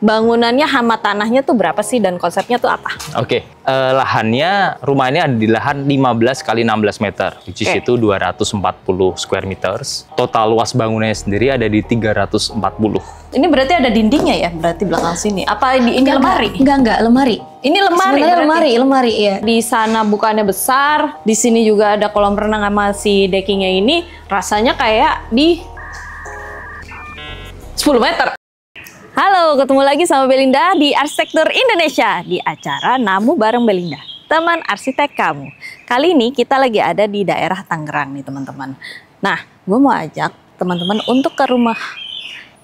bangunannya hama tanahnya tuh berapa sih dan konsepnya tuh apa? Oke, lahannya, rumah ini ada di lahan 15 kali 16 meter, which is itu 240 square meters. Total luas bangunannya sendiri ada di 340. Ini berarti ada dindingnya ya, berarti belakang sini. Apa ini lemari? Enggak, lemari. Ini lemari. Sebenarnya lemari ya. Di sana bukannya besar, di sini juga ada kolam renang sama si deckingnya ini, rasanya kayak di 10 meter. Halo, ketemu lagi sama Belinda di Arsitektur Indonesia di acara Namu Bareng Belinda, teman arsitek kamu. Kali ini kita lagi ada di daerah Tangerang nih teman-teman. Nah, gue mau ajak teman-teman untuk ke rumah.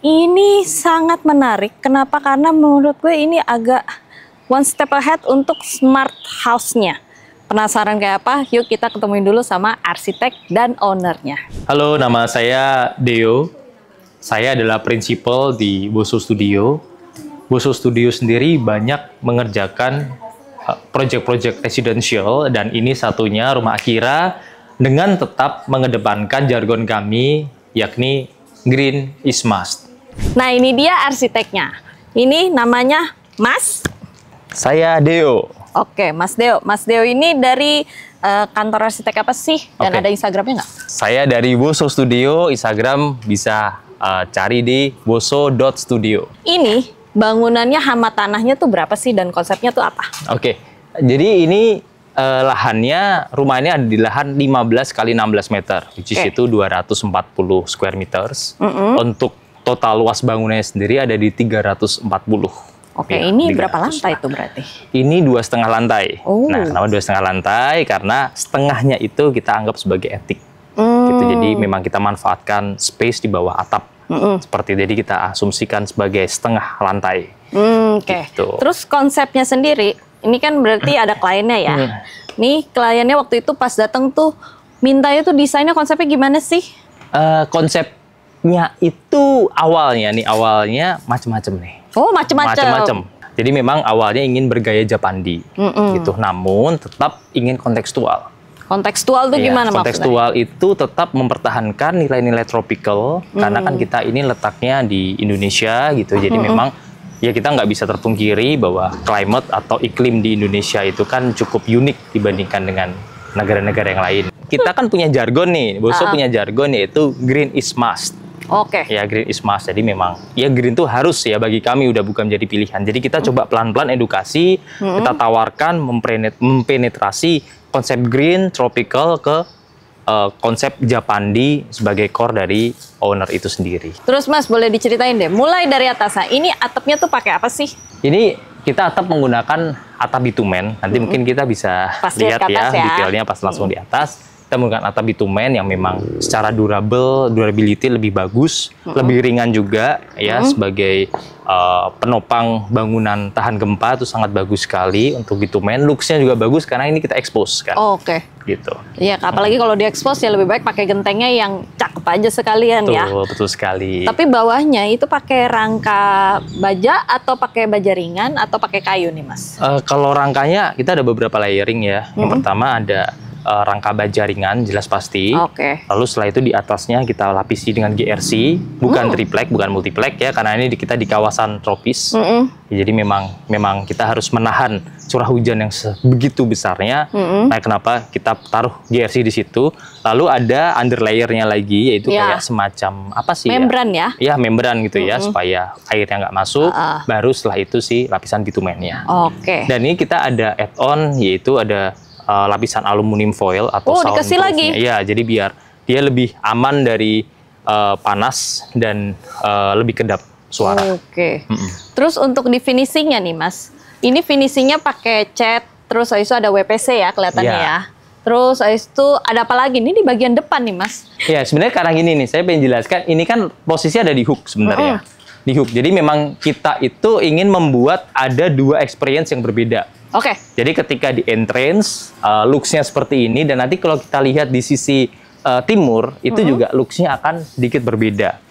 Ini sangat menarik. Kenapa? Karena menurut gue ini agak one step ahead untuk smart house-nya. Penasaran kayak apa? Yuk kita ketemuin dulu sama arsitek dan ownernya. Halo, nama saya Deo. Saya adalah prinsipal di Boso Studio. Boso Studio sendiri banyak mengerjakan proyek-proyek residential, dan ini satunya rumah Akira dengan tetap mengedepankan jargon kami, yakni Green is Must. Nah, ini dia arsiteknya. Ini namanya Mas. Saya Deo. Oke, Mas Deo. Mas Deo ini dari kantor arsitek apa sih? Dan ada Instagramnya nggak? Saya dari Boso Studio, Instagram bisa cari di boso.studio. Ini bangunannya hama tanahnya tuh berapa sih dan konsepnya tuh apa? Oke, jadi ini lahannya, rumah ini ada di lahan 15 kali 16 meter, which is itu 240 square meters. Untuk total luas bangunannya sendiri ada di 340. Oke, Ya, ini berapa lantai itu berarti? Ini 2,5 lantai. Oh. Nah, kenapa 2,5 lantai? Karena setengahnya itu kita anggap sebagai etik. Gitu. Jadi memang kita manfaatkan space di bawah atap. Seperti jadi kita asumsikan sebagai setengah lantai. Oke. Gitu. Terus konsepnya sendiri, ini kan berarti ada kliennya ya. Nih kliennya waktu itu pas datang tuh mintanya tuh desainnya konsepnya gimana sih? Konsepnya itu awalnya macem-macem nih. Oh, macem-macem. Jadi memang awalnya ingin bergaya Japandi, gitu. Namun tetap ingin kontekstual. Kontekstual tuh gimana maksudnya? Kontekstual itu tetap mempertahankan nilai-nilai tropical, karena kan kita ini letaknya di Indonesia, gitu. Jadi memang ya kita nggak bisa terpungkiri bahwa climate atau iklim di Indonesia itu kan cukup unik dibandingkan dengan negara-negara yang lain. Kita kan punya jargon nih, Boso punya jargon yaitu Green is Must. Oke. Ya, Green is Must. Jadi memang ya green itu harus ya, bagi kami udah bukan menjadi pilihan. Jadi kita coba pelan-pelan edukasi, kita tawarkan mempenetrasi konsep green tropical ke konsep Japandi sebagai core dari owner itu sendiri. Terus Mas boleh diceritain deh, mulai dari atas. Nah, ini atapnya tuh pakai apa sih? Ini kita atap menggunakan atap bitumen. Nanti mungkin kita bisa lihat ya detailnya pas langsung di atas. Kita menggunakan atap bitumen yang memang secara durability lebih bagus, lebih ringan juga ya, sebagai penopang bangunan tahan gempa itu sangat bagus sekali untuk bitumen. Looks-nya juga bagus karena ini kita expose kan. Oke. Gitu. Iya, apalagi kalau di expose ya lebih baik pakai gentengnya yang cakep aja sekalian ya. Betul sekali. Tapi bawahnya itu pakai rangka baja atau pakai baja ringan atau pakai kayu nih Mas? Kalau rangkanya kita ada beberapa layering ya. Yang pertama ada rangka baja ringan, jelas pasti. Oke. Lalu setelah itu di atasnya kita lapisi dengan GRC, bukan triplek, bukan multiplek ya, karena ini kita di kawasan tropis. Jadi memang kita harus menahan curah hujan yang begitu besarnya. Nah, kenapa kita taruh GRC di situ? Lalu ada underlayernya lagi, yaitu kayak semacam apa sih? Membran ya? Ya, membran gitu ya, supaya airnya nggak masuk. Baru setelah itu si lapisan bitumennya. Oke. Dan ini kita ada add-on, yaitu ada lapisan aluminium foil atau dikasih lagi? Ya, jadi biar dia lebih aman dari panas dan lebih kedap suara. Oke. Terus untuk di finishingnya nih Mas, ini finishingnya pakai cat, terus habis itu ada WPC ya kelihatannya ya. Terus habis itu ada apa lagi? Ini di bagian depan nih Mas. Ya, sebenarnya karena gini nih, saya pengen jelaskan, ini kan posisi ada di hook sebenarnya. Di hook. Jadi memang kita itu ingin membuat ada dua experience yang berbeda. Oke. Jadi ketika di entrance, looks-nya seperti ini, dan nanti kalau kita lihat di sisi timur, itu juga looks-nya akan sedikit berbeda.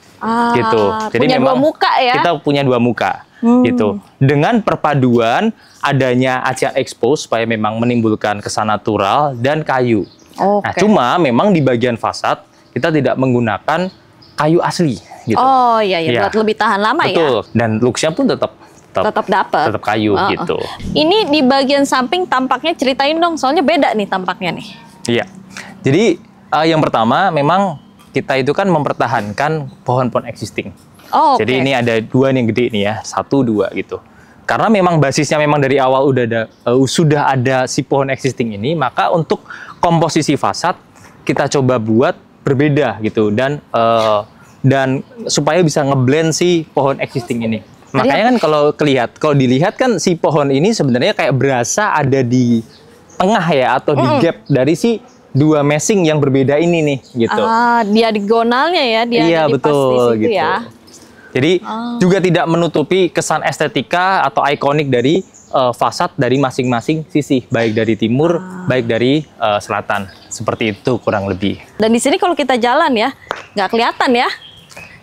Gitu. Jadi punya memang dua muka ya? Kita punya dua muka. Gitu. Dengan perpaduan adanya ASEAN Expose supaya memang menimbulkan kesan natural dan kayu. Nah, cuma memang di bagian fasad kita tidak menggunakan kayu asli. Gitu. Oh iya, buat lebih tahan lama ya? Betul. Dan looks-nya pun tetap tetap dapat. Tetap kayu gitu. Ini di bagian samping tampaknya ceritain dong, soalnya beda nih tampaknya nih. Iya. Jadi yang pertama memang kita itu kan mempertahankan pohon-pohon existing. Jadi ini ada dua nih yang gede nih ya, 1, 2 gitu. Karena memang basisnya memang dari awal sudah ada si pohon existing ini, maka untuk komposisi fasad kita coba buat berbeda gitu dan supaya bisa ngeblend si pohon existing ini. Makanya kan kalau dilihat kan si pohon ini sebenarnya kayak berasa ada di tengah ya atau di gap dari si dua meshing yang berbeda ini nih gitu. Diagonalnya ya, iya betul di situ gitu. Ya. Jadi juga tidak menutupi kesan estetika atau ikonik dari fasad dari masing-masing sisi, baik dari timur, baik dari selatan. Seperti itu kurang lebih. Dan di sini kalau kita jalan ya, nggak kelihatan ya.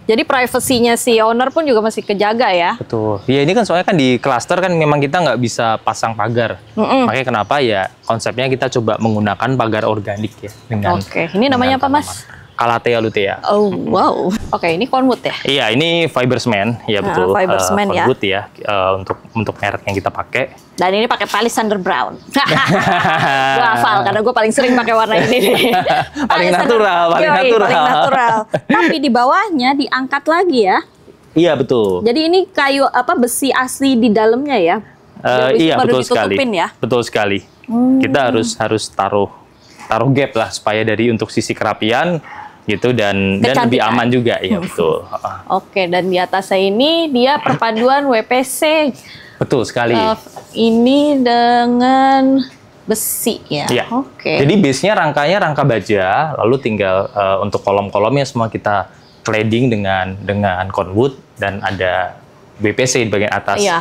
Jadi privasinya si owner pun juga masih kejaga ya. Betul. Ya ini kan soalnya kan di cluster kan memang kita nggak bisa pasang pagar. Makanya kenapa ya konsepnya kita coba menggunakan pagar organik ya. Oke, ini namanya apa Mas? Calathea lutea. Oh wow. Oke, ini conwood ya? Iya, ini fiber cement, ya betul. Fiber cement ya. Conwood ya, untuk merek yang kita pakai. Dan ini pakai Palisander Brown. Gue hafal karena gue paling sering pakai warna ini nih. paling natural. Paling natural. Tapi di bawahnya diangkat lagi ya. Iya betul. Jadi ini kayu besi asli di dalamnya ya. Iya betul sekali. Ya? Betul sekali. Kita harus taruh gap lah supaya dari untuk sisi kerapian gitu dan lebih aman juga ya betul. Oke, dan di atasnya ini dia perpaduan WPC. Betul sekali. Ini dengan besi ya. Iya. Oke. Jadi base-nya rangkanya rangka baja, lalu tinggal untuk kolom-kolomnya semua kita cladding dengan conwood dan ada WPC di bagian atas. Iya.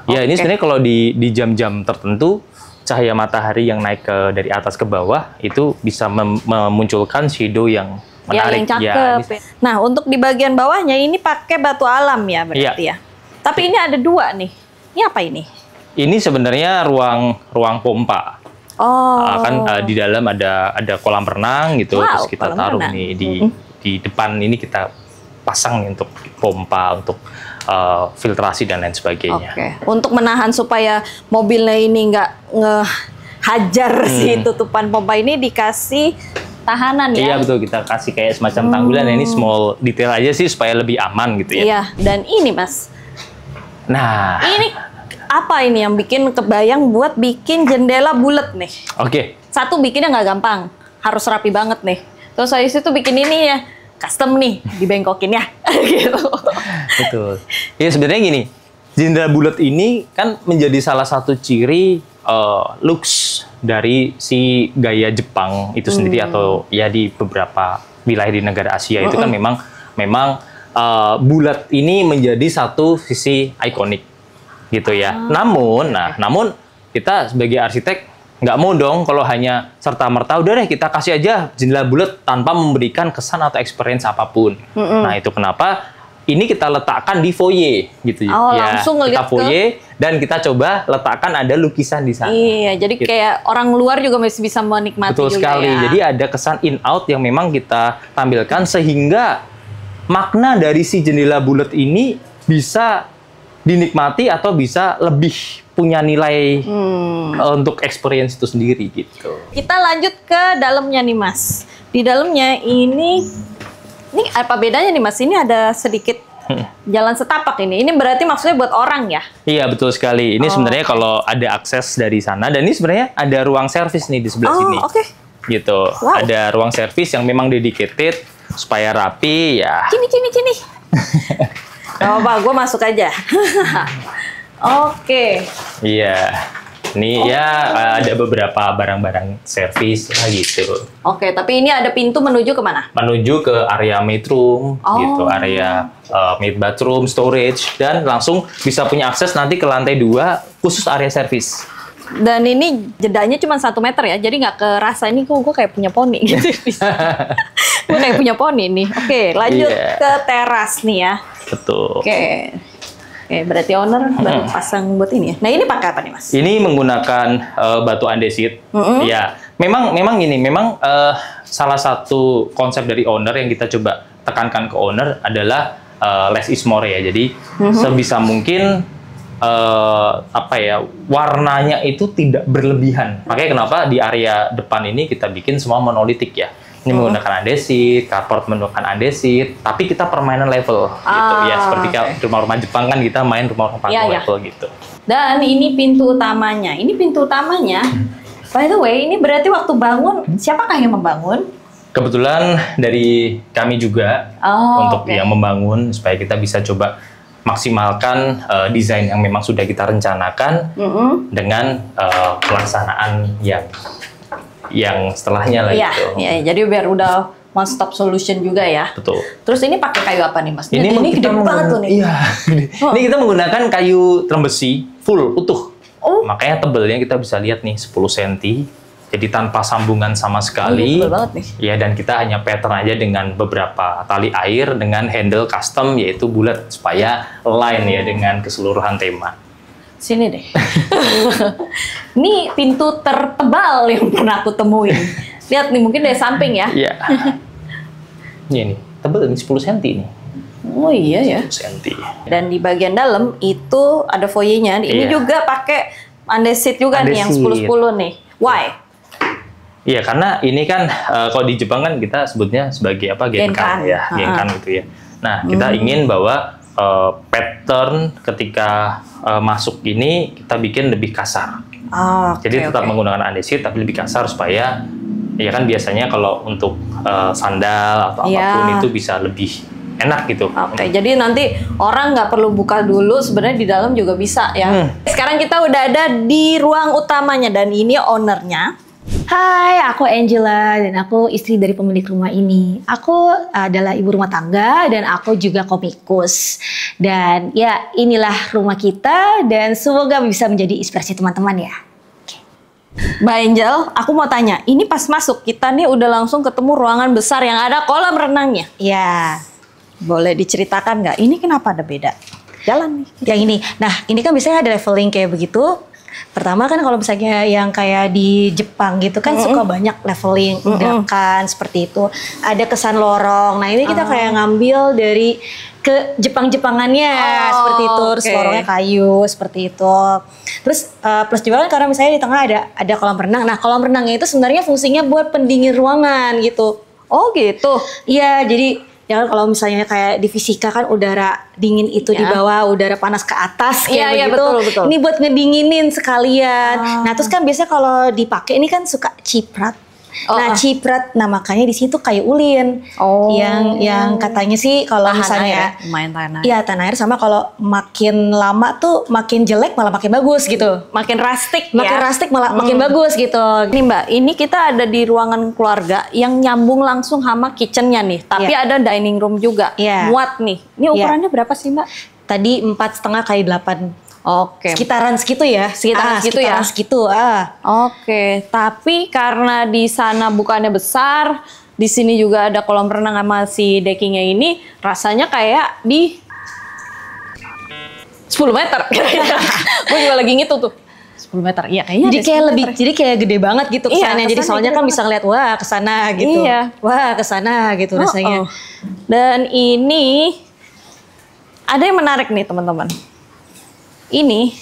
Ya ini sebenarnya kalau di jam-jam tertentu cahaya matahari yang naik dari atas ke bawah itu bisa memunculkan shadow yang menarik. Yang cakep. Ya, nah, untuk di bagian bawahnya ini pakai batu alam ya berarti ya. Tapi ini ada dua nih. Ini apa ini? Ini sebenarnya ruang pompa. Di dalam ada kolam renang gitu. Terus kita taruh nih di depan ini kita pasang nih untuk pompa untuk filtrasi dan lain sebagainya. Oke. Untuk menahan supaya mobilnya ini nggak ngehajar si tutupan pompa ini dikasih tahanan ya? Iya betul, kita kasih kayak semacam tanggulan. Ini small detail aja sih supaya lebih aman gitu ya. Iya, dan ini Mas. Nah. Ini apa ini yang bikin kebayang buat bikin jendela bulat nih? Oke. Satu bikinnya nggak gampang, harus rapi banget nih. Terus habis itu bikin ini ya, custom nih, dibengkokin ya. Gitu. Betul. Ya sebenarnya gini, jendela bulat ini kan menjadi salah satu ciri looks dari si gaya Jepang itu sendiri atau ya di beberapa wilayah di negara Asia itu kan memang bulat ini menjadi satu sisi ikonik gitu ya. Namun kita sebagai arsitek nggak mau dong kalau hanya serta-merta udah deh kita kasih aja jendela bulat tanpa memberikan kesan atau experience apapun. Nah itu kenapa ini kita letakkan di foyer gitu ya. Langsung ngeliat kita foyer dan kita coba letakkan ada lukisan di sana. Iya, jadi gitu. Kayak orang luar juga masih bisa menikmati. Betul juga sekali. Ya. Jadi ada kesan in out yang memang kita tampilkan sehingga makna dari si jendela bulat ini bisa dinikmati atau bisa lebih punya nilai untuk experience itu sendiri gitu. Kita lanjut ke dalamnya nih Mas. Di dalamnya ini apa bedanya nih Mas? Ini ada sedikit jalan setapak ini. Ini berarti maksudnya buat orang ya? Iya betul sekali. Ini sebenarnya kalau ada akses dari sana dan ini sebenarnya ada ruang servis nih di sebelah sini. Oke. Gitu. Wow. Ada ruang servis yang memang dedicated supaya rapi ya. Cini. Gak apa-apa, gue masuk aja. Oke. Iya. Ini ada beberapa barang-barang servis gitu. Oke, tapi ini ada pintu menuju kemana? Menuju ke area maidroom, gitu, area maid bathroom, storage, dan langsung bisa punya akses nanti ke lantai 2 khusus area servis. Dan ini jedanya cuma 1 meter ya, jadi nggak kerasa ini gue kayak punya poni gitu. Gue kayak punya poni nih. Oke, lanjut ke teras nih ya. Betul. Oke, berarti owner baru pasang buat ini ya. Nah ini pakai apa nih Mas? Ini menggunakan batu andesit. Ya, memang gini, salah satu konsep dari owner yang kita coba tekankan ke owner adalah less is more ya. Jadi sebisa mungkin warnanya itu tidak berlebihan. Makanya kenapa di area depan ini kita bikin semua monolitik ya. Ini menggunakan andesit, carport menggunakan andesit, tapi kita permainan level gitu ya. Seperti rumah-rumah Jepang kan kita main rumah-rumah level gitu. Dan ini pintu utamanya. Ini pintu utamanya. By the way, ini berarti waktu bangun siapakah yang membangun? Kebetulan dari kami juga untuk yang membangun supaya kita bisa coba maksimalkan desain yang memang sudah kita rencanakan dengan pelaksanaan yang setelahnya lah gitu. Iya, jadi biar udah one stop solution juga ya. Betul. Terus ini pakai kayu apa nih Mas? Ini gede banget tuh nih. Iya. Ini kita menggunakan kayu trembesi full utuh. Makanya tebelnya kita bisa lihat nih 10 cm. Jadi tanpa sambungan sama sekali. Tebel banget nih. Ya, dan kita hanya pattern aja dengan beberapa tali air dengan handle custom yaitu bulat supaya line ya dengan keseluruhan tema. Sini deh. Ini pintu tertebal yang pernah aku temuin. Lihat nih, mungkin dari samping ya. Iya. Ini tebal ini 10 cm nih. Oh iya ya. 10 cm. Dan di bagian dalam itu ada foyernya. Ini juga pakai andesit juga nih yang 10-10 nih. Why? Iya, karena ini kan kalau di Jepang kan kita sebutnya sebagai genkan ya, genkan gitu ya. Nah, kita ingin bahwa pattern ketika masuk ini kita bikin lebih kasar. Jadi tetap menggunakan andesit tapi lebih kasar supaya ya kan biasanya kalau untuk sandal atau apapun itu bisa lebih enak gitu. Jadi nanti orang nggak perlu buka dulu, sebenarnya di dalam juga bisa ya. Sekarang kita udah ada di ruang utamanya dan ini ownernya. Hai, aku Angela dan aku istri dari pemilik rumah ini. Aku adalah ibu rumah tangga dan aku juga komikus. Dan ya inilah rumah kita dan semoga bisa menjadi inspirasi teman-teman ya. Mbak Angel, aku mau tanya, ini pas masuk kita nih udah langsung ketemu ruangan besar yang ada kolam renangnya. Ya. Boleh diceritakan nggak? Ini kenapa ada beda? Jalan nih. Yang ini. Nah, ini kan biasanya ada leveling kayak begitu. Pertama kan kalau misalnya yang kayak di Jepang gitu kan suka banyak leveling, undakan seperti itu. Ada kesan lorong. Nah, ini kita kayak ngambil dari ke Jepang-Jepangannya seperti itu. Terus lorongnya kayu seperti itu. Terus plus juga kan karena misalnya di tengah ada kolam renang. Nah, kolam renangnya itu sebenarnya fungsinya buat pendingin ruangan gitu. Oh, gitu. Iya, jadi ya kan kalau misalnya kayak di fisika kan udara dingin itu di bawah, udara panas ke atas kayak begitu. Betul. Ini buat ngedinginin sekalian. Nah, terus kan biasanya kalau dipakai ini kan suka ciprat. Nah, ciprat, nah makanya di situ kayu ulin. Yang katanya sih kalau misalnya lumayan tahan air. Iya, tahan air sama kalau makin lama tuh makin jelek malah makin bagus gitu. Makin rustic malah makin bagus gitu. Nih Mbak, ini kita ada di ruangan keluarga yang nyambung langsung sama kitchennya nih. Tapi ada dining room juga. Muat nih. Ini ukurannya berapa sih Mbak? Tadi 4,5 kali 8. Sekitaran segitu ya. Sekitaran segitu. Tapi karena di sana bukannya besar, di sini juga ada kolam renang sama si deckingnya ini, rasanya kayak di 10 meter. Gue juga lagi ngitung tuh. 10 meter. Iya, kayaknya jadi kayak gede banget gitu kesannya. Jadi soalnya kan bisa ngeliat wah ke sana gitu. Wah, ke sana gitu rasanya. Dan ini ada yang menarik nih, teman-teman. Ini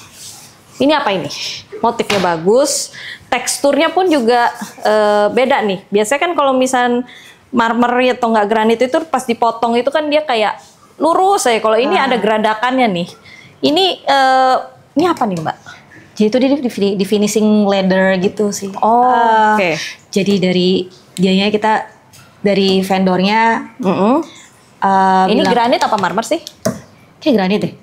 apa ini? Motifnya bagus, teksturnya pun juga beda nih. Biasanya kan kalau misal marmer atau enggak granit itu pas dipotong itu kan dia kayak lurus ya. Kalau ini ada geradakannya nih. Ini apa nih Mbak? Jadi itu di finishing leather gitu sih. Jadi dari dianya kita dari vendornya. Ini granit apa marmer sih? Kayak granit deh.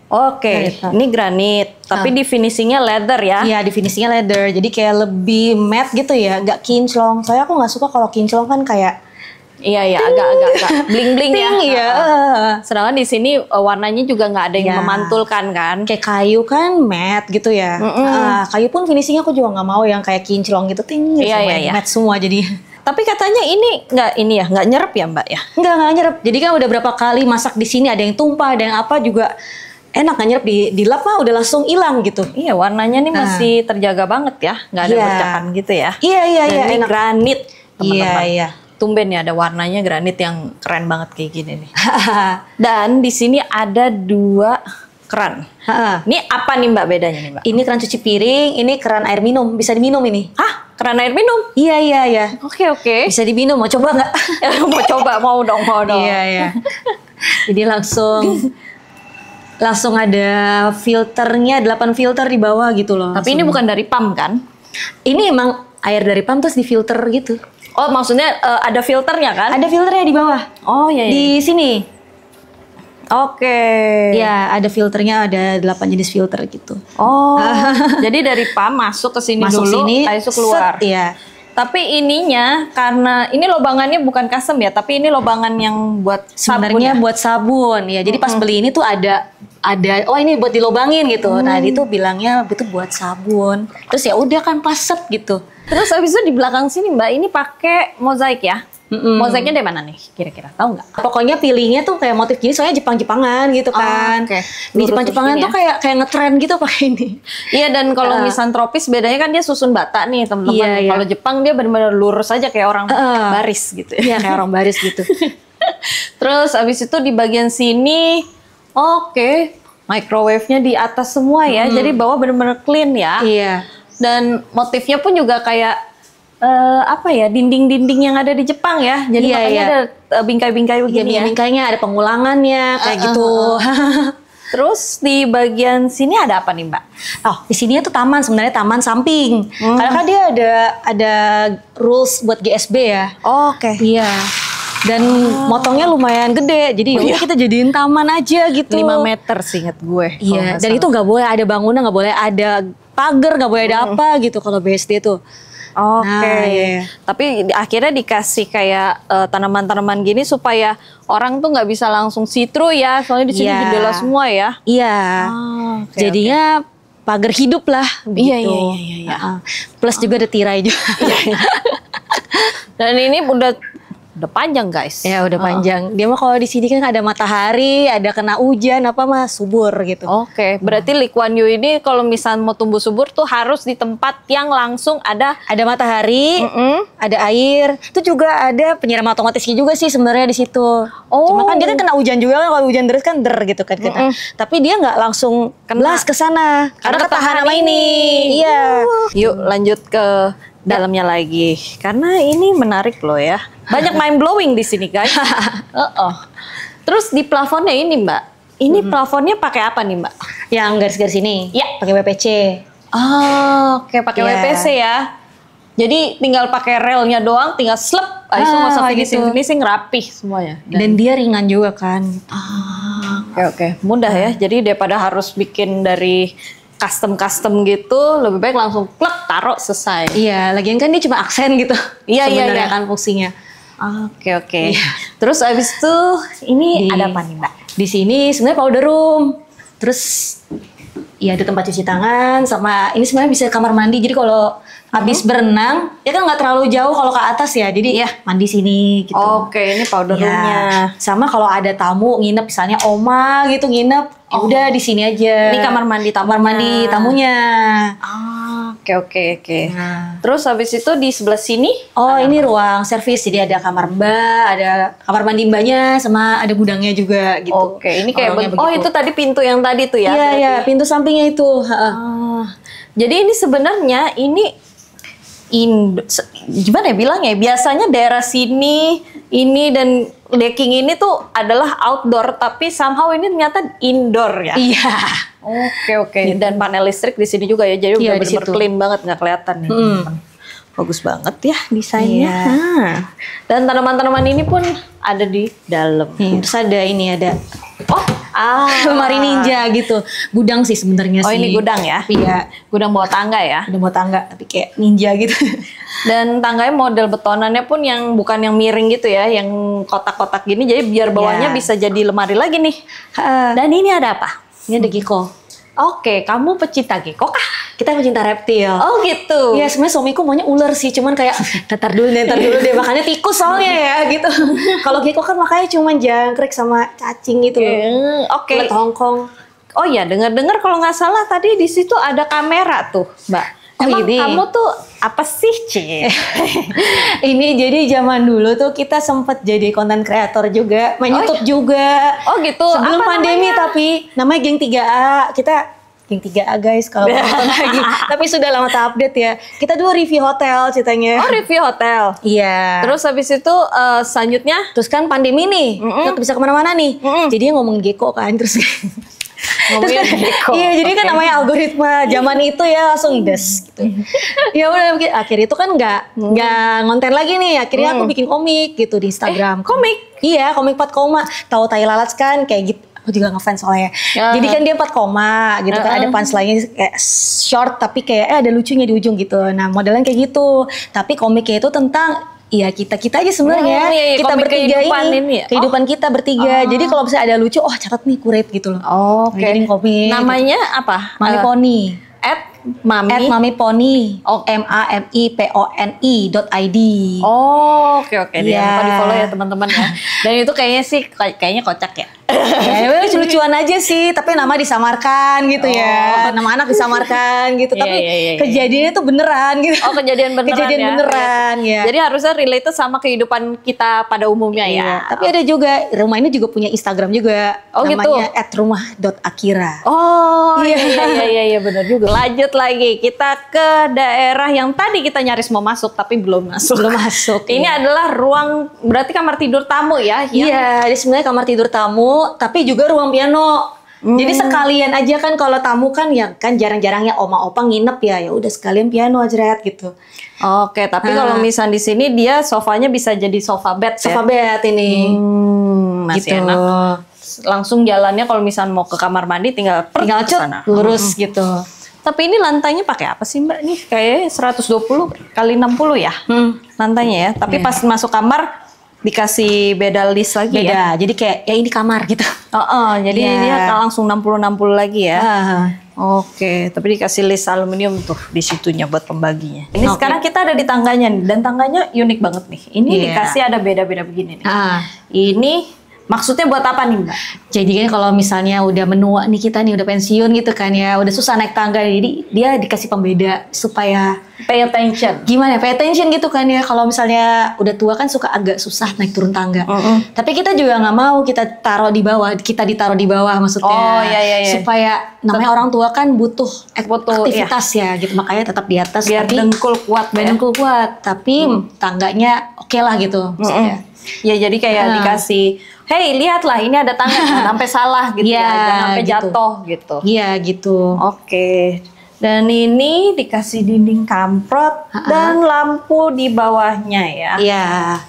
Ini granit, tapi di finishingnya leather ya? Iya, di finishingnya leather. Jadi kayak lebih matte gitu ya, nggak kinclong. Soalnya aku nggak suka kalau kinclong kan kayak agak bling-bling ya. Sedangkan di sini warnanya juga nggak ada yang memantulkan kan? Kayak kayu kan matte gitu ya. Kayu pun finishingnya aku juga nggak mau yang kayak kinclong gitu, matte semua jadi. Tapi katanya ini nggak nyerap ya Mbak ya? Nggak nyerap. Jadi kan udah berapa kali masak di sini, ada yang tumpah, ada yang apa juga enak, nggak nyerap, di lap mah udah langsung hilang gitu. Iya, warnanya nih masih terjaga banget ya, nggak ada bercakan gitu ya. Iya. Dan ini granit, teman-teman. Iya. Tumben ya ada warnanya granit yang keren banget kayak gini nih. Dan di sini ada 2 keran. Ha-ha. Ini apa nih Mbak bedanya nih Mbak? Ini keran cuci piring, ini keran air minum, bisa diminum ini. Hah? Keran air minum? Iya, iya, iya. Oke. Bisa diminum, mau coba nggak? Mau coba, mau dong. Iya, iya. Jadi langsung ada filternya, 8 filter di bawah gitu loh. Tapi ini bukan dari pump kan? Ini emang air dari pump terus difilter gitu. Oh, maksudnya ada filternya kan? Ada filternya di bawah. Oh iya. Di sini. Oke. Ya, ada filternya, ada 8 jenis filter gitu. Oh. Jadi dari pump masuk ke sini Masuk dulu, sini, habis itu keluar. set, ya. Tapi ininya karena ini lobangannya bukan custom ya, tapi ini lobangan yang buat Sebenarnya sabun ya? buat sabun ya. Jadi pas beli ini tuh ada oh ini buat dilobangin gitu. Nah, itu bilangnya itu buat sabun. Terus ya udah kan paset gitu. Terus habis itu di belakang sini Mbak, ini pakai mozaik ya? Mozaiknya dari mana nih kira-kira? Tahu nggak? Pokoknya pilihnya tuh kayak motif gini soalnya Jepang-Jepangan gitu kan. Oke. Di Jepang-Jepangan tuh kayak ngetren gitu pakai ini. Iya, dan kalau misantropis bedanya kan dia susun bata nih teman-teman. Iya, iya. Kalau Jepang dia benar-benar lurus aja kayak orang baris gitu. Iya, kayak orang baris gitu. Terus abis itu di bagian sini, oke, microwave-nya di atas semua ya. Jadi bawah benar-benar clean ya. Iya. Dan motifnya pun juga kayak apa ya, dinding-dinding yang ada di Jepang ya. Jadi Iya, makanya iya. ada bingkai-bingkai begini ya. Bingkainya ada pengulangannya kayak gitu. Terus di bagian sini ada apa nih Mbak? Oh, di sini tuh taman, sebenarnya taman samping. Karena kan dia ada rules buat GSB ya. Oke. Iya. Dan motongnya lumayan gede, jadi yaudah kita jadiin taman aja gitu. 5 meter sih inget gue. Iya, dan itu nggak boleh ada bangunan, nggak boleh ada pagar, nggak boleh ada apa gitu kalau BSD tuh. Oke. Nah, iya. Tapi akhirnya dikasih kayak tanaman-tanaman gini supaya orang tuh nggak bisa langsung see-through ya, soalnya di sini Iya. jendela semua ya. Iya. Oke, Jadinya pagar hidup lah begitu. Iya. Plus juga ada tirai juga. Dan ini udah panjang guys. Ya udah panjang. Dia mah kalau di sini kan ada matahari, ada kena hujan apa mah subur gitu. Oke, berarti Lee Kuan Yew ini kalau misalnya mau tumbuh subur tuh harus di tempat yang langsung ada Matahari, ada air. Itu juga ada penyiram otomatisnya juga sih sebenarnya di situ. Oh. Cuma kan dia kan kena hujan juga kan, kalau hujan deras kan gitu kan. Tapi dia nggak langsung blast ke sana karena ketahan sama ini. Iya. Yuk lanjut ke dalamnya lagi. Karena ini menarik loh ya. Banyak mind blowing di sini guys. Terus di plafonnya ini Mbak. Ini plafonnya pakai apa nih Mbak? Yang garis-garis ini. Iya. Pakai WPC. Oh, oke pakai Iya. WPC ya. Jadi tinggal pakai relnya doang, tinggal slep. Habis itu nggak usah finishing rapih semuanya. Dan dia ringan juga kan. Oke. Mudah ya. Jadi daripada harus bikin dari custom gitu, lebih baik langsung plek taruh selesai. Iya, lagian kan dia cuma aksen gitu. Iya. Sebenarnya kan fungsinya. Oke. Terus abis itu ini ada apa nih Mbak? Di sini sebenarnya powder room. Terus ya ada tempat cuci tangan sama ini sebenarnya bisa kamar mandi. Jadi kalau habis berenang, ya kan nggak terlalu jauh kalau ke atas ya. Jadi mandi sini gitu. Oke, ini powder roomnya. Sama kalau ada tamu nginep misalnya oma gitu nginep, ya udah di sini aja. Ini kamar mandi tamunya. Kamar mandi tamunya. Oke. Nah. Terus habis itu di sebelah sini? Oh, ini ruang servis. Jadi ada kamar mbak, ada kamar mandi mbaknya, sama ada gudangnya juga gitu. Oke, ini kayak Orangnya oh begitu. itu tadi pintu yang tadi tuh ya? Iya, pintu sampingnya itu. Jadi ini sebenarnya ini gimana ya bilangnya? Biasanya daerah sini ini dan decking ini tuh adalah outdoor, tapi somehow ini ternyata indoor ya. Iya. Oke. Dan panel listrik di sini juga ya, jadi Iya, udah di bener-bener situ. clean banget, nggak kelihatan nih. Bagus banget ya desainnya. Iya. Dan tanaman-tanaman ini pun ada di dalam. Terus ada ini ada lemari lemari ninja gitu. Gudang sih sebenarnya sih. Oh ini gudang ya? Iya. Gudang bawah tangga ya? Udah mau tangga tapi kayak ninja gitu. Dan tangganya model betonannya pun yang bukan yang miring gitu ya, yang kotak-kotak gini, jadi biar bawahnya bisa jadi lemari lagi nih. Dan ini ada apa? Ini ada gecko. Oke, kamu pecinta gecko kah? Kita pecinta reptil. Oh gitu. Iya, sebenarnya suamiku maunya ular sih, cuman kayak ntar dulu deh, makanya tikus soalnya ya gitu. Kalau gecko kan makanya cuma jangkrik sama cacing gitu loh. Oke. Ulet Hongkong. Oh ya, dengar-dengar kalau nggak salah tadi di situ ada kamera tuh, Mbak. Oh, Emang ini. kamu tuh Apa sih, Ci? Ini jadi zaman dulu tuh kita sempet jadi konten kreator juga, main YouTube juga. Oh gitu. Sebelum Apa pandemi namanya? tapi namanya Geng 3A. Kita Geng 3A guys kalau mau nonton lagi. Tapi sudah lama tak update ya. Kita dulu review hotel ceritanya. Oh, review hotel. Iya. Terus habis itu selanjutnya Terus kan pandemi nih, nggak bisa kemana-mana nih. Jadi ngomong Geko kan terus. ngomongin Geko. Iya, jadi kan Oke. namanya algoritma zaman itu ya langsung des gitu. Ya udah akhirnya itu kan nggak ngonten lagi nih. Akhirnya aku bikin komik gitu di Instagram. komik? Iya, komik 4 koma. Tahu Tai Lalat kan kayak gitu. Aku juga ngefans soalnya. Jadi kan dia 4 koma gitu kan, ada punchline-nya kayak short tapi kayak ada lucunya di ujung gitu. Nah, modelan kayak gitu. Tapi komiknya itu tentang iya kita aja sebenarnya. Iya, Kita komik bertiga kehidupan ini ya? kehidupan kita bertiga. Jadi kalau misalnya ada lucu, oh catat nih kuret gitu loh. Oke. Jadi komik. Namanya apa? Mami Pony. Mami Pony. Oh. MAMIPONI.id. Oh, oke. Jangan Iya. lupa di-follow ya teman-teman ya. Dan itu kayaknya sih kayaknya kocak ya. Ya, lucu-lucuan aja sih, tapi nama disamarkan gitu ya. Nama anak disamarkan gitu, Iya, tapi iya. kejadiannya tuh beneran gitu. Oh, kejadian beneran Kejadian ya. beneran ya. Jadi harusnya relate sama kehidupan kita pada umumnya ya. Iya, tapi ada juga rumah ini juga punya Instagram juga. Oh, gitu? namanya @rumah.akira. Oh Iya. iya benar juga. Lanjut lagi kita ke daerah yang tadi kita nyaris mau masuk tapi belum masuk. Belum masuk. Ini iya. adalah ruang berarti kamar tidur tamu ya? Iya, ini sebenarnya kamar tidur tamu, tapi juga ruang piano. Jadi sekalian aja kan kalau tamu kan ya kan jarang-jarangnya oma opa nginep ya udah sekalian piano aja gitu. Oke, tapi kalau misal di sini dia sofanya bisa jadi sofa bed ya? Sofa bed ini. Masih gitu. enak. Langsung jalannya kalau misal mau ke kamar mandi tinggal Tinggal ke cut sana. lurus gitu. Tapi ini lantainya pakai apa sih Mbak? Nih kayaknya 120 kali 60 ya lantainya ya. Tapi pas masuk kamar dikasih beda list lagi ya. Beda. Jadi kayak ya ini kamar gitu. Jadi Iya. dia langsung 60 lagi ya. Ah. Oke, tapi dikasih list aluminium tuh di situnya buat pembaginya. Ini Oke. sekarang kita ada di tangganya nih, dan tangganya unik banget nih. Ini Iya. dikasih ada beda-beda begini nih. Ah. Ini maksudnya buat apa nih Mbak? Jadi kan kalau misalnya udah menua nih kita nih udah pensiun gitu kan ya, udah susah naik tangga, jadi dia dikasih pembeda supaya Pay attention. gimana ya, pay attention gitu kan ya. Kalau misalnya udah tua kan suka agak susah naik turun tangga. Tapi kita juga nggak mau kita taruh di bawah, kita ditaruh di bawah maksudnya. Oh, iya. Supaya namanya orang tua kan butuh Butuh, aktivitas ya gitu, makanya tetap di atas. Biar tapi dengkul kuat biar ya. dengkul kuat, tapi tangganya oke lah gitu maksudnya. Ya jadi kayak dikasih, hey lihatlah ini ada tangga, jangan sampai salah gitu Iya, ya, jangan sampai gitu. jatuh gitu. Iya gitu. Oke. Dan ini dikasih dinding kamprot dan lampu di bawahnya ya. Iya.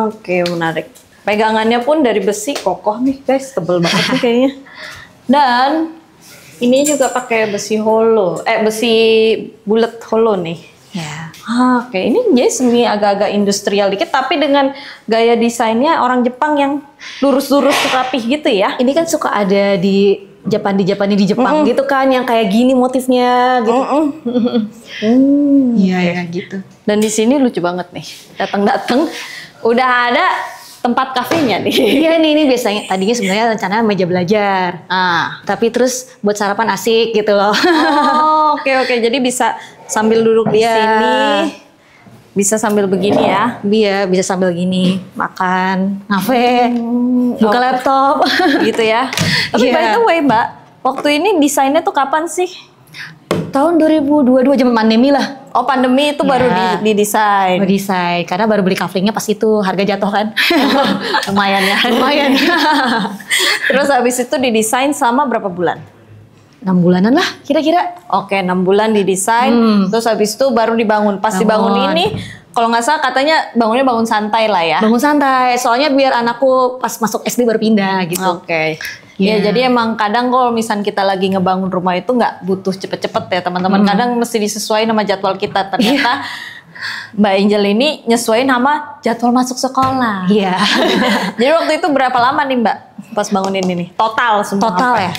Oke, menarik. Pegangannya pun dari besi kokoh nih guys, tebel banget nih kayaknya. Dan ini juga pakai besi holo, besi bulat holo nih. Ya. Oke, ini jadi semi agak-agak industrial dikit, tapi dengan gaya desainnya orang Jepang yang lurus-lurus rapih gitu ya. Ini kan suka ada di Jepang gitu kan, yang kayak gini motifnya gitu. Iya ya gitu. Dan di sini lucu banget nih, datang-datang udah ada tempat kafenya nih. Iya nih, ini biasanya tadinya sebenarnya rencananya meja belajar. Tapi terus buat sarapan asik gitu loh. Oh, oke. Jadi bisa sambil duduk di sini, bisa sambil begini ya. Iya, bisa sambil gini, makan, ngafe, buka laptop. Gitu ya. Tapi Iya. by the way Mbak, waktu ini desainnya tuh kapan sih? Tahun 2022 zaman pandemi lah. Oh pandemi itu baru didesain. Desain karena baru beli coveringnya pas itu harga jatuh kan. Lumayan ya. Lumayan. Terus habis itu didesain selama berapa bulan? 6 bulanan lah kira-kira. Oke, 6 bulan didesain, terus habis itu baru dibangun. Pas dibangun ini, kalau nggak salah katanya bangunnya bangun santai lah ya. Bangun santai, soalnya biar anakku pas masuk SD baru pindah gitu. Oke. Iya. Ya jadi emang kadang kalau misalnya kita lagi ngebangun rumah itu nggak butuh cepet-cepet ya teman-teman. Kadang mesti disesuaikan sama jadwal kita. Ternyata Mbak Angel ini nyesuaiin sama jadwal masuk sekolah. Iya. Jadi waktu itu berapa lama nih Mbak pas bangunin ini? Total semua. Total apa? ya?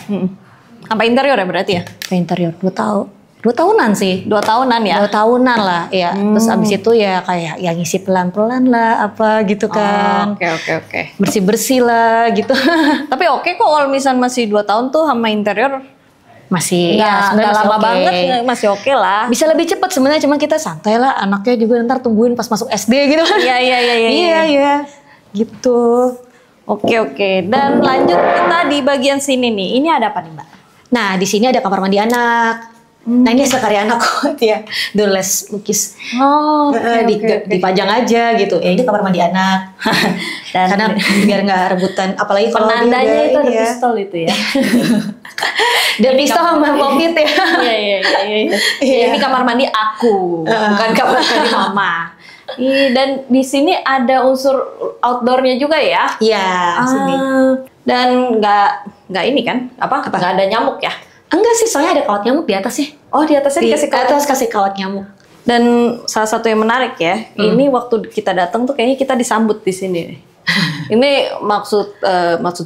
Sampai interior ya berarti ya? Ke interior 2 tahun. 2 tahunan sih. 2 tahunan ya? 2 tahunan lah, ya. Terus abis itu ya kayak ya ngisi pelan-pelan lah apa gitu kan. Masih nggak lama okay. banget, masih oke lah. Bisa lebih cepat sebenarnya, cuma kita santai lah, anaknya juga ntar tungguin pas masuk SD gitu. Iya. Gitu. Oke. Dan lanjut kita di bagian sini nih. Ini ada apa nih, Mbak? Nah, di sini ada kamar mandi anak. Nah, ini hasil karya anakku ya. Dulu les lukis. Oh, dipajang aja gitu. Ya ini kamar mandi anak. Dan karena biar nggak rebutan, apalagi kalau penandanya itu ada pistol itu ya. Dan pistol sama popit ya. Iya. Ini kamar mandi aku, bukan kamar mandi mama. Dan di sini ada unsur outdoornya juga ya? Iya, sini. Dan nggak ini kan? Apa? Nggak ada nyamuk ya? Enggak sih, soalnya ada kawat nyamuk di atas sih. Oh, di atasnya dikasih kawat. Di atas kasih kawat nyamuk. Dan salah satu yang menarik ya, ini waktu kita datang tuh kayaknya kita disambut di sini. Ini maksud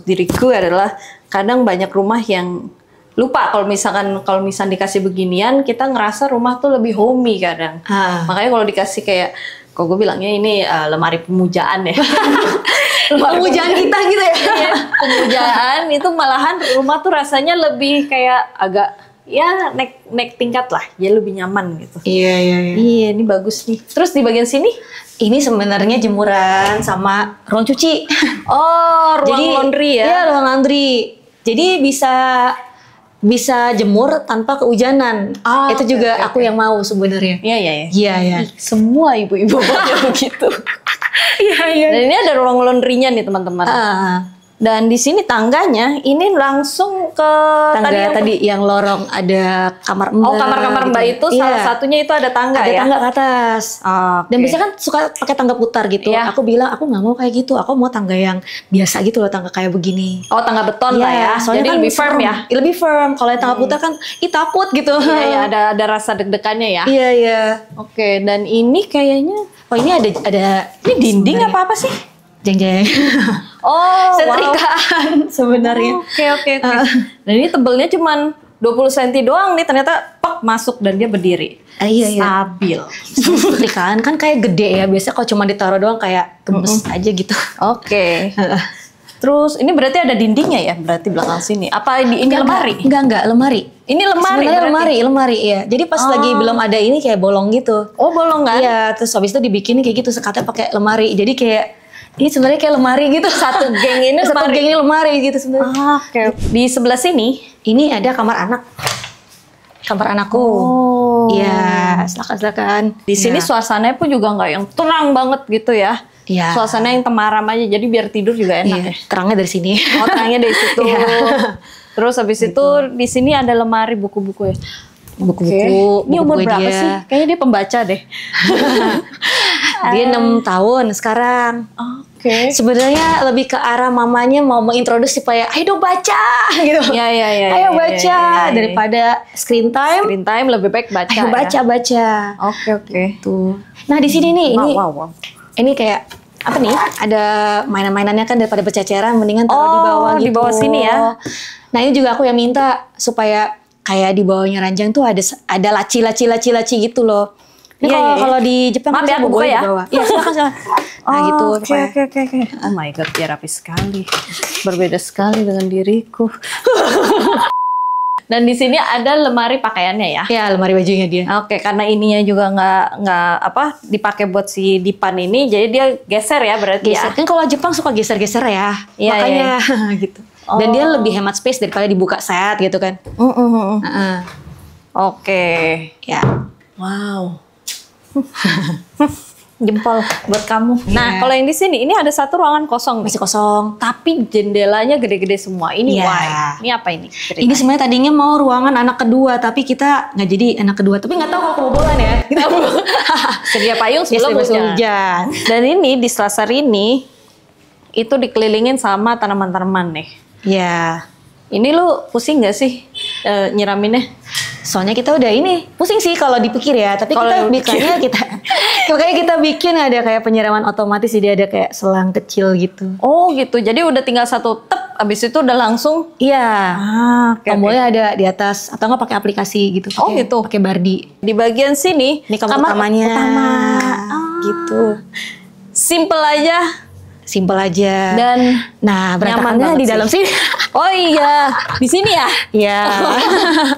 diriku adalah kadang banyak rumah yang lupa kalau misalkan dikasih beginian, kita ngerasa rumah tuh lebih homey kadang. Makanya kalau dikasih kayak, kok gue bilangnya ini lemari pemujaan ya. Pemujaan kita gitu ya. Pemujaan itu malahan rumah tuh rasanya lebih kayak agak ya naik tingkat lah, ya lebih nyaman gitu. Iya, ini bagus nih. Terus di bagian sini? Ini sebenarnya jemuran sama ruang cuci. Oh, ruang laundry ya? Iya, ruang laundry. Jadi bisa jemur tanpa kehujanan. Itu juga aku yang mau sebenarnya. Iya. Semua ibu-ibu maunya begitu. Iya. Dan ini ada ruang laundry-nya nih teman-teman. Dan di sini tangganya ini langsung ke tangga tadi yang lorong ada kamar Mbak. Oh, kamar-kamar Mbak itu salah satunya itu ada tangga ya? Ada tangga ke atas. Dan biasanya kan suka pakai tangga putar gitu. Aku bilang aku nggak mau kayak gitu. Aku mau tangga yang biasa gitu loh, tangga kayak begini. Oh, tangga beton lah ya. Soalnya jadi kan lebih firm ya? Lebih firm. Kalau yang tangga putar kan takut gitu. Iya, ada rasa deg-degannya ya? Iya. Oke, dan ini kayaknya ini ada ini dinding apa sih? Jeng-jeng. Oh, setrikaan sebenarnya. Oke. Dan ini tebelnya cuman 20 cm doang nih, ternyata masuk dan dia berdiri. Iya. Stabil. Setrikaan kan kayak gede ya, biasanya kalau cuma ditaruh doang kayak gemes aja gitu. Oke. Terus ini berarti ada dindingnya ya, berarti belakang sini. Apa ini lemari? Enggak, lemari. Ini lemari. Sebenarnya lemari ya. Jadi pas lagi belum ada ini kayak bolong gitu. Oh, bolong kan? Iya, terus habis itu dibikin kayak gitu, sekatnya pakai lemari. Jadi kayak ini sebenarnya kayak lemari gitu. Satu geng ini lemari gitu sebenarnya. Oke. Di sebelah sini ini ada kamar anak. Kamar anakku. Iya, silakan. Di sini suasananya pun juga nggak yang terang banget gitu ya. Iya. Suasana yang temaram aja, jadi biar tidur juga enak ya. Terangnya dari sini. Oh, terangnya dari situ. Terus habis itu di sini ada lemari buku-buku ya. Buku-buku. Ini umur berapa sih? Kayaknya dia pembaca deh. Dia 6 tahun sekarang. Oke. Sebenarnya lebih ke arah mamanya mau mengintroduksi supaya ayo dong baca gitu. Iya. Ayo baca daripada screen time. Screen time lebih baik baca. Ayo baca. Oke. Tuh. Nah, di sini nih Wow. Ini kayak apa nih? Ada mainan-mainannya kan daripada berceceran, mendingan taruh di bawah gitu. Di bawah sini ya. Nah, ini juga aku yang minta supaya kayak di bawahnya ranjang tuh ada laci gitu loh. Ini kalau di Jepang kan aku buka ya. Iya, silakan. Nah, gitu. Oke. Oh my god, dia rapi sekali. Berbeda sekali dengan diriku. Dan di sini ada lemari pakaiannya ya? Iya, lemari bajunya dia. Oke, karena ininya juga nggak dipakai buat si Dipan ini, jadi dia geser ya berarti ya? Kan kalau Jepang suka geser-geser ya, makanya gitu. Dan dia lebih hemat space daripada dibuka set gitu kan. Oke. Ya. Wow. Jempol buat kamu. Nah, kalau yang di sini ini ada satu ruangan kosong. Masih kosong. Tapi jendelanya gede-gede semua. Ini why? Ini apa ini? Ceritanya. Ini sebenarnya tadinya mau ruangan anak kedua, tapi kita nggak jadi anak kedua. Tapi nggak tahu kalau kebobolan ya. Sedia payung sebelum hujan. Dan ini di selasar ini itu dikelilingin sama tanaman-tanaman nih. Ya. Ini lu pusing nggak sih nyiraminnya? Soalnya kita udah ini pusing sih kalau dipikir ya, tapi kita bikinnya makanya kita bikin ada kayak penyiraman otomatis, jadi ada kayak selang kecil gitu. Oh gitu, jadi udah tinggal satu tep, abis itu udah langsung. Iya. Tombolnya ada di atas atau nggak pakai aplikasi gitu. Gitu. Pakai Bardi. Di bagian sini ini kamar utamanya. Utama. Gitu. Simple aja, simple aja. Dan nah, berantakannya di dalam sini. Oh iya, di sini ya? Iya.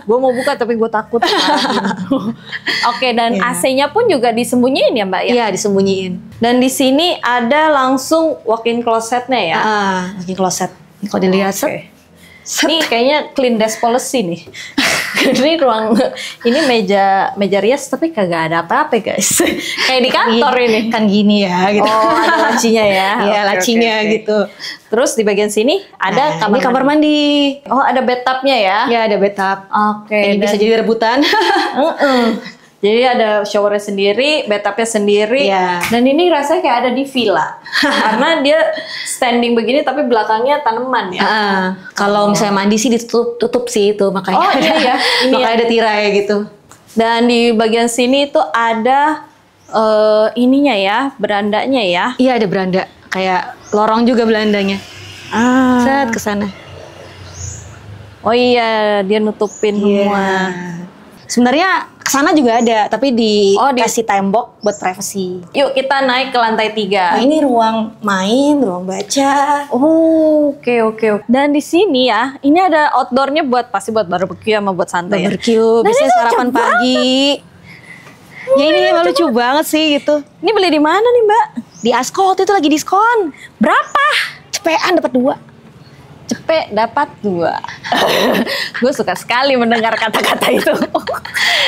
Gue mau buka tapi gue takut. Oke, dan AC-nya pun juga disembunyiin ya Mbak ya? Iya, disembunyiin. Dan di sini ada langsung walk-in closet-nya ya? Walk-in closet. Kalau dilihat, ini kayaknya clean desk policy nih. Ini ruang, ini meja rias tapi kagak ada apa-apa guys. Kayak di kantor ini. Kan gini ya gitu. Oh, ada lacinya ya. Iya, lacinya gitu. Terus di bagian sini ada kamar mandi. Oh, ada bathtub-nya ya? Iya, ada bathtub. Oke. Ini bisa jadi rebutan. Jadi ada showernya sendiri, bathtubnya sendiri, dan ini rasanya kayak ada di villa. Karena dia standing begini tapi belakangnya tanaman ya. Kalau misalnya mandi sih tutup sih itu, makanya. Oh iya ya, makanya ada tirai gitu. Dan di bagian sini tuh ada ininya ya, berandanya ya. Iya, ada beranda, kayak lorong juga berandanya. Set ke sana. Oh iya, dia nutupin semua. Sebenarnya kesana juga ada, tapi dikasih tembok buat privacy. Yuk kita naik ke lantai 3. Nah, ini ruang main, ruang baca. Oh, oke. Dan di sini ya, ini ada outdoornya pasti buat barbecue sama buat santai. Barbecue, bisa sarapan pagi. Ya ini lucu banget sih gitu. Ini beli di mana nih Mbak? Di Asko, waktu itu lagi diskon. Berapa? Cepean dapat 2. Cepet dapat 2. Gue suka sekali mendengar kata-kata itu.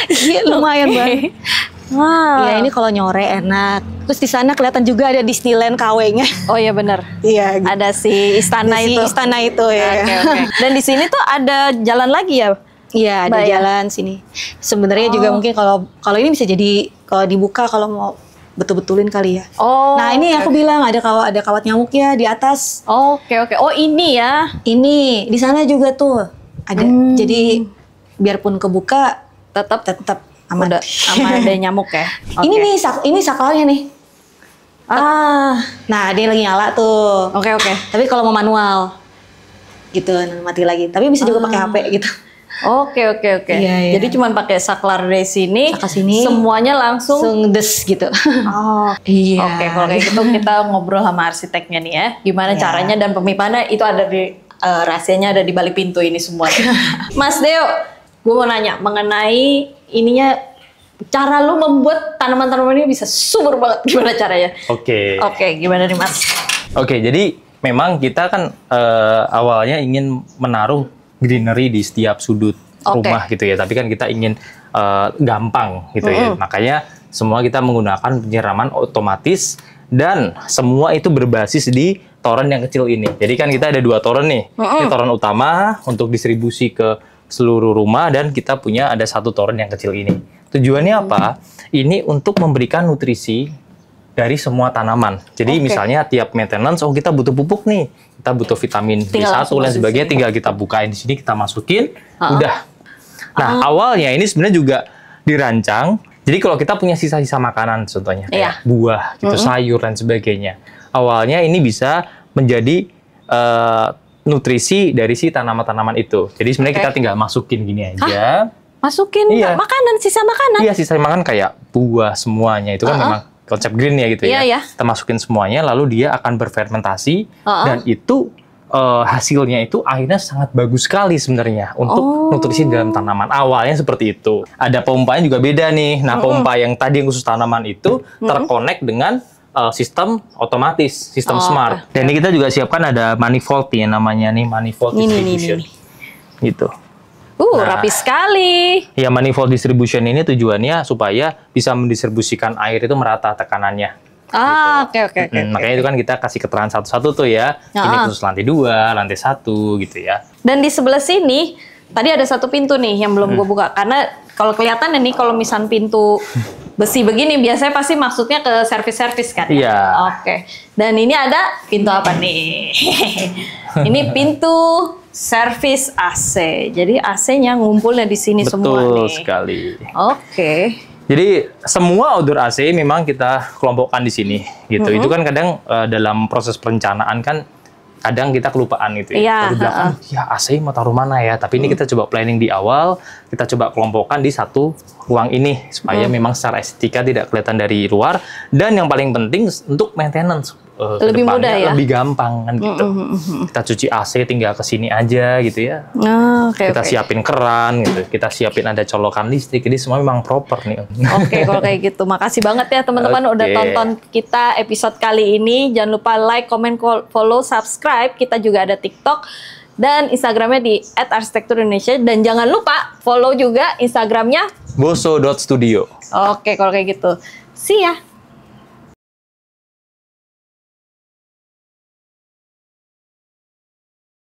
Iya, lumayan banget. Wow. Ya ini kalau nyore enak. Terus di sana kelihatan juga ada Disneyland KW-nya. Oh iya benar. Iya. Gitu. Ada si istana itu. Istana itu ya. Oke. Dan di sini tuh ada jalan lagi ya? Iya, ada jalan sini. Sebenarnya juga mungkin kalau ini bisa jadi kalau dibuka kalau mau betul-betulin kali ya. Oh. Nah ini aku bilang ada kawat nyamuknya di atas. Oke. Oh ini ya? Ini di sana juga tuh ada. Jadi biarpun kebuka tetap aman. Aman ada nyamuk ya. Okay. Ini sakalnya nih. Nah dia lagi nyala tuh. Oke. Tapi kalau mau manual gitu mati lagi. Tapi bisa juga pakai HP gitu. Oke. Iya. Jadi cuma pakai saklar dari sini, semuanya langsung des gitu. Oh, iya. Oke, kalau kayak gitu kita ngobrol sama arsiteknya nih ya. Gimana caranya dan pemipaannya itu ada di rahasianya ada di balik pintu ini semua. Mas Deo, gue mau nanya mengenai ininya cara lu membuat tanaman-tanaman ini bisa subur banget. Gimana caranya? Oke, gimana nih Mas? Oke, jadi memang kita kan awalnya ingin menaruh greenery di setiap sudut rumah gitu ya. Tapi kan kita ingin gampang gitu ya. Makanya semua kita menggunakan penyiraman otomatis dan semua itu berbasis di toren yang kecil ini. Jadi kan kita ada 2 toren nih. Ini toren utama untuk distribusi ke seluruh rumah dan kita punya ada 1 toren yang kecil ini. Tujuannya apa? Ini untuk memberikan nutrisi dari semua tanaman. Jadi misalnya tiap maintenance, kita butuh pupuk nih, kita butuh vitamin B1 dan sebagainya, tinggal kita bukain di sini, kita masukin, udah. Nah awalnya ini sebenarnya juga dirancang. Jadi kalau kita punya sisa-sisa makanan, contohnya kayak buah, gitu, sayur dan sebagainya, awalnya ini bisa menjadi nutrisi dari si tanaman-tanaman itu. Jadi sebenarnya kita tinggal masukin gini aja. Masukin makanan, sisa makanan? Iya, sisa makanan kayak buah semuanya itu kan memang konsep green ya gitu ya. Kita masukin semuanya lalu dia akan berfermentasi dan itu hasilnya itu akhirnya sangat bagus sekali sebenarnya untuk nutrisi dalam tanaman. Awalnya seperti itu. Ada pompanya juga beda nih. Nah, pompa yang tadi yang khusus tanaman itu terkonek dengan sistem otomatis, sistem smart. Dan ini kita juga siapkan ada manifold yang namanya nih manifold distribution. Gitu. Rapi sekali. Ya, manifold distribution ini tujuannya supaya bisa mendistribusikan air itu merata tekanannya. Oke. Makanya itu kan kita kasih keterangan satu-satu tuh ya. Ini khusus lantai 2, lantai 1 gitu ya. Dan di sebelah sini tadi ada 1 pintu nih yang belum gue buka karena kalau kelihatan ini kalau misal pintu besi begini biasanya pasti maksudnya ke servis-servis kan? Iya. Oke. Dan ini ada pintu apa nih? Ini pintu servis AC. Jadi AC-nya ngumpulnya di sini semua nih. Betul sekali. Oke. Jadi semua outdoor AC memang kita kelompokkan di sini gitu. Itu kan kadang dalam proses perencanaan kan kadang kita kelupaan gitu ya. Di belakang ya AC mau taruh mana ya? Tapi ini kita coba planning di awal, kita coba kelompokkan di satu ruang ini supaya memang secara estetika tidak kelihatan dari luar dan yang paling penting untuk maintenance. lebih mudah ya, lebih gampang kan gitu. Kita cuci AC tinggal ke sini aja gitu ya. Kita siapin keran gitu, kita siapin ada colokan listrik, jadi semua memang proper nih. Oke, kalau kayak gitu. Makasih banget ya teman-teman udah tonton kita episode kali ini. Jangan lupa like, comment, follow, subscribe. Kita juga ada TikTok dan Instagramnya di @arsitekturindonesia. Dan jangan lupa follow juga Instagramnya boso.studio. Oke, kalau kayak gitu. See ya.